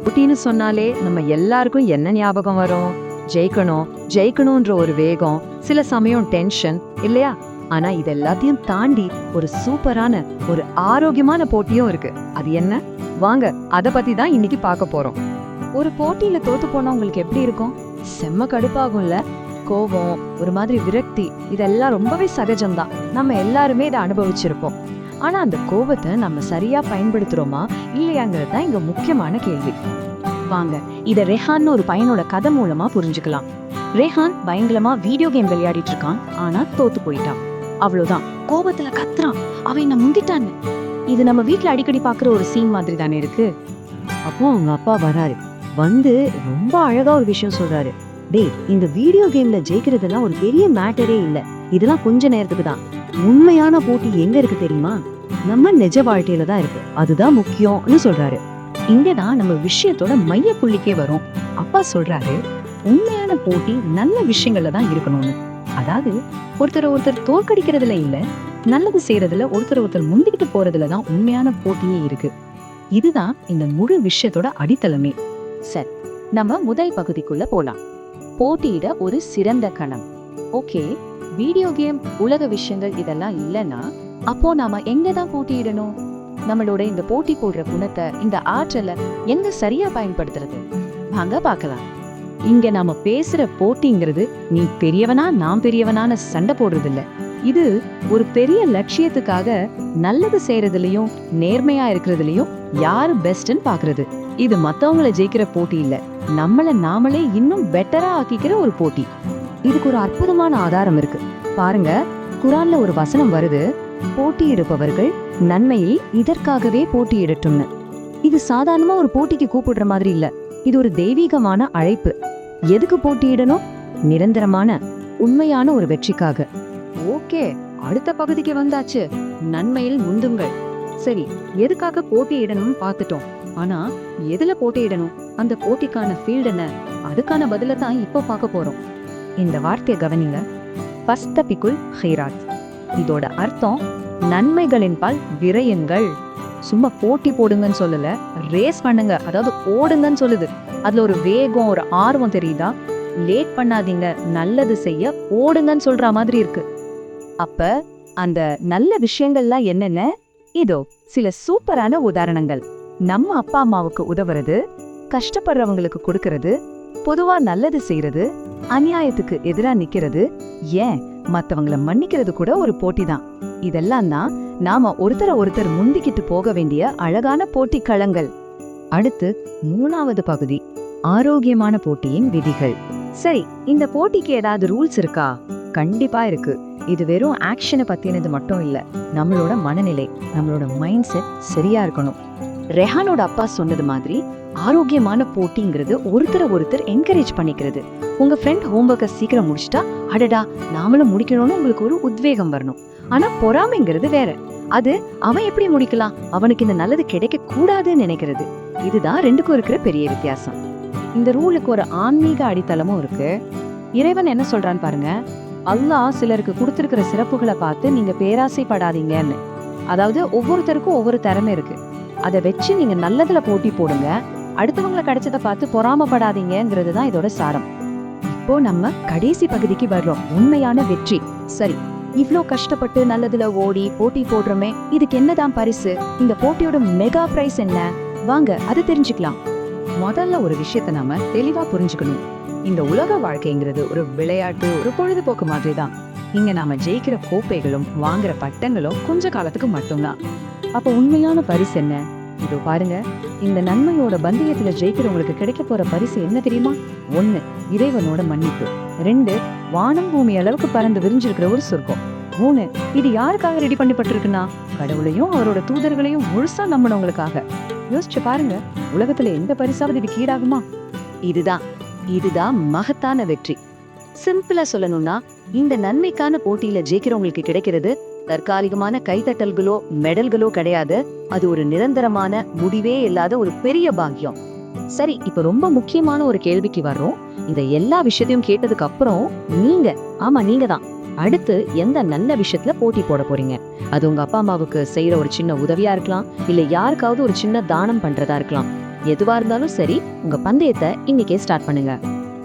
போட்டின்னு சொன்னாலே நம்ம எல்லாருக்கும் என்ன ஞாபகம் வரும்? ஜெயிக்கணும் ஜெயிக்கணும்ன்ற ஒரு வேகம், சில சமயம் டென்ஷன் இல்லையா? ஆனா இது எல்லாத்தையும் தாண்டி ஒரு சூப்பரான ஒரு ஆரோக்கியமான போட்டியும் இருக்கு. அது என்ன? வாங்க அத பத்தி தான் இன்னைக்கு பார்க்க போறோம். ஒரு போட்டியில தோத்து போனா உங்களுக்கு எப்படி இருக்கும்? செம்ம கடுப்பாகும்ல. கோபம், ஒரு மாதிரி விரக்தி, இதெல்லாம் ரொம்பவே சகஜம்தான். நம்ம எல்லாருமே இதை அனுபவிச்சிருப்போம். ஆனா அந்த கோபத்தை நம்ம சரியா பயன்படுத்துறோமா இல்லையாங்கிறது தான் இங்க முக்கியமான கேள்வி. வாங்க இத ரெஹான் ஒரு பையனோட கதை மூலமா புரிஞ்சுக்கலாம். ரெஹான் பயங்கரமா வீடியோ கேம் விளையாடிட்டு இருக்கான். ஆனா தோத்து போயிட்டான். அவ்வளவுதான், கோபத்துல கத்துறான், அவன் என்ன முந்திட்டான்னு. இது நம்ம வீட்டுல அடிக்கடி பாக்குற ஒரு சீன் மாதிரி தானே இருக்கு. அப்போ அவங்க அப்பா வராரு. வந்து ரொம்ப அழகா ஒரு விஷயம் சொல்றாரு. டேய், இந்த வீடியோ கேம்ல ஜெயிக்கிறதெல்லாம் ஒரு பெரிய மேட்டரே இல்ல. இதெல்லாம் கொஞ்ச நேரத்துக்கு தான். உண்மையான போட்டி எங்க இருக்கு தெரியுமா? நம்ம நிஜ வாழ்க்கையில தான் இருக்கு. அதுதான் முக்கியம்னு சொல்றாரு. இங்கதான் நம்ம விஷயத்தோட மைய புள்ளிக்கே வரும். அப்பா சொல்றாரு, உண்மையான போட்டி நல்ல விஷயங்கள்ல தான் இருக்கணும்னு. அதாவது ஒருத்தர் தோற்கடிக்கிறதுல இல்ல, நல்லது செய்யறதுல ஒருத்தர் முந்திக்கிட்டு போறதுலதான் உண்மையான போட்டியே இருக்கு. இதுதான் இந்த முழு விஷயத்தோட அடித்தளமே. சரி, நம்ம முதல் பகுதிக்குள்ள போலாம். போட்டியிட ஒரு சிறந்த கணம். ஓகே, வீடியோ கேம், உலக விஷயங்கள் இதெல்லாம் இல்லைன்னா அப்போ நாம எங்கதான் போட்டியிடணும்? நம்மளோட இந்த போட்டி போடுற குணத்தை, இந்த ஆற்றலை எங்க சரியா பயன்படுத்துறது? வாங்க பார்க்கலாம். இங்க நாம பேசுற போட்டிங்கிறது நீ பெரியவனா நான் பெரியவனான சண்டை போடுறது இல்ல. இது ஒரு பெரிய லட்சியத்துக்காக நல்லது செய்யறதுலயும் நேர்மையா இருக்கிறதுலயும் யாரு பெஸ்ட்ன்னு பாக்குறது. இது மத்தவங்களை ஜெயிக்கிற போட்டி இல்ல, நம்மள நாமளே இன்னும் பெட்டரா ஆக்கிக்கிற ஒரு போட்டி. இதுக்கு ஒரு அற்புதமான ஆதாரம் இருக்கு. பாருங்க, குரான்ல ஒரு வசனம் வருது, போட்டியிடுபவர்கள் நன்மையில் இதற்காகவே போட்டியிடட்டும்னு. இது சாதாரணமா ஒரு போட்டிக்கு கூப்பிடுற மாதிரி இல்ல, இது ஒரு தெய்வீகமான அழைப்பு. எதுக்கு போட்டியிடணும்? நிரந்தரமான உண்மையான ஒரு வெற்றிக்காக. ஓகே, அடுத்த பகுதிக்கு வந்தாச்சு. நன்மையில் முந்துங்கள். சரி, எதுக்காக போட்டியிடணும்னு பார்த்துட்டோம். ஆனா எதுல போட்டியிடணும்? அந்த போட்டிக்கான ஃபீல்ட் என்ன? அதுக்கான பதில தான் இப்ப பார்க்க போறோம். இந்த வார்த்தையை கவனிங்க, பஸ்தபிக்குல் ஹைராத். இதோட அர்த்தம் நன்மைகளின் பால் விரையுங்கள். சும்மா போட்டி போடுங்கன்னு சொல்லல, ரேஸ் பண்ணுங்க, அதாவது ஓடுங்கன்னு சொல்லுது. அதுல ஒரு வேகம், ஒரு ஆர்வம் தெரியுதா? லேட் பண்ணாதீங்க, நல்லது செய்ய ஓடுங்கன்னு சொல்ற மாதிரி இருக்கு. அப்ப அந்த நல்ல விஷயங்கள்லாம் என்னென்ன? இதோ சில சூப்பரான உதாரணங்கள். நம்ம அப்பா அம்மாவுக்கு உதவுறது, கஷ்டப்படுறவங்களுக்கு கொடுக்கறது, பொதுவா நல்லது செய்யறது, அநியாயத்துக்கு எதிரா நிக்கிறது, ஏன் மத்தவங்கள மன்னிக்கிறது கூட ஒரு போட்டி தான். இதெல்லாம் தான் நாம ஒருத்தர் முந்திக்கிட்டு போக வேண்டிய அழகான போட்டி களங்கள். அடுத்து 3வது பகுதி, ஆரோக்கியமான போட்டியின் விதிகள். சரி, இந்த போட்டிக்கு ஏதாவது ரூல்ஸ் இருக்கா? கண்டிப்பா இருக்கு. இது வெறும் ஆக்ஷனை பத்தினது மட்டும் இல்ல, நம்மளோட மனநிலை, நம்மளோட மைண்ட் செட் சரியா இருக்கணும். ரெஹானோட அப்பா சொன்னது மாதிரி ஆரோக்கியமான போட்டிங்கிறது ஒருத்தர் என்கரேஜ் பண்ணிக்கிறது. உங்க ஃப்ரெண்ட் ஹோம்ஒர்க்கை சீக்கிரம் முடிச்சிட்டா, அடடா நாமளும் முடிக்கணும்னு உங்களுக்கு ஒரு உத்வேகம் வரணும். ஆனா பொறாமைங்கிறது வேற. அது அவன் எப்படி முடிக்கலாம், அவனுக்கு இந்த நல்லது கிடைக்க கூடாதுன்னு நினைக்கிறது. இதுதான் ரெண்டுக்கும் இருக்கிற பெரிய வித்தியாசம். இந்த ரூலுக்கு ஒரு ஆன்மீக அடித்தளமும் இருக்கு. இறைவன் என்ன சொல்றான்னு பாருங்க. அல்லாஹ் சிலருக்கு கொடுத்திருக்கிற சிறப்புகளை பார்த்து நீங்க பேராசைப்படாதீங்கன்னு. அதாவது ஒவ்வொருத்தருக்கும் ஒவ்வொரு திறமை இருக்கு, அதை வச்சு நீங்க நல்லதுல போட்டி போடுங்க, அடுத்தவங்களை கிடைச்சதை பார்த்து பொறாமப்படாதீங்கிறது தான் இதோட சாரம். இப்போ நம்ம கடைசி பகுதிக்கு வர்றோம், உண்மையான வெற்றி. சரி, இவ்ளோ கஷ்டப்பட்டு நல்லதுல ஓடி போட்டி போடுறோமே, இதுக்கு என்னதான் பரிசு? இந்த போட்டியோட மெகா பிரைஸ் என்ன? வாங்க அது தெரிஞ்சுக்கலாம். முதல்ல ஒரு விஷயத்த நாம தெளிவா புரிஞ்சுக்கணும். இந்த உலக வாழ்க்கைங்கிறது ஒரு விளையாட்டு, ஒரு பொழுதுபோக்கு மாதிரி தான். இங்க நாம ஜெயிக்கிற கோப்பைகளும் வாங்குற பட்டங்களும் கொஞ்ச காலத்துக்கு மட்டும்தான். அப்ப உண்மையான பரிசு என்ன? இதோ பாருங்க, இந்த நன்மையோட பந்தயத்துல ஜெயிக்கிறவங்களுக்கு கிடைக்க போற பரிசு என்ன தெரியுமா? 1, இறைவனோட மன்னிப்பு. 2, வானம் பூமி அளவுக்கு பறந்து விரிஞ்சிருக்கிற ஒரு சொர்க்கம். 3, இது யாருக்காக ரெடி பண்ணப்பட்டிருக்குன்னா, கடவுளையும் அவரோட தூதர்களையும் முழுசா நம்பினவங்களுக்காக. யோசிச்சு பாருங்க, உலகத்துல எந்த பரிசாவது இதுக்கு ஈடாகுமா? இதுதான் மகத்தான வெற்றி. சிம்பிளா சொல்லணும்னா, இந்த நன்மைக்கான போட்டியில ஜெயிக்கிறவங்களுக்கு கிடைக்கிறது தற்காலிகமான கைத்தட்டல்களோ மெடல்களோ கிடையாது. அது ஒரு நிரந்தரமான, முடிவே இல்லாத ஒரு பெரிய பாக்கியம். சரி, இப்ப ரொம்ப முக்கியமான ஒரு கேள்விக்கு வர்றோம். இந்த எல்லா விஷயத்தையும் கேட்டதுக்கு அப்புறம் நீங்க தான் அடுத்து எந்த நல்ல விஷயத்துல போட்டி போட போறீங்க? அது உங்க அப்பா அம்மாவுக்கு செய்யற ஒரு சின்ன உதவியா இருக்கலாம், இல்ல யாருக்காவது ஒரு சின்ன தானம் பண்றதா இருக்கலாம். எதுவா இருந்தாலும் சரி, உங்க பந்தயத்தை இன்னைக்கே ஸ்டார்ட் பண்ணுங்க.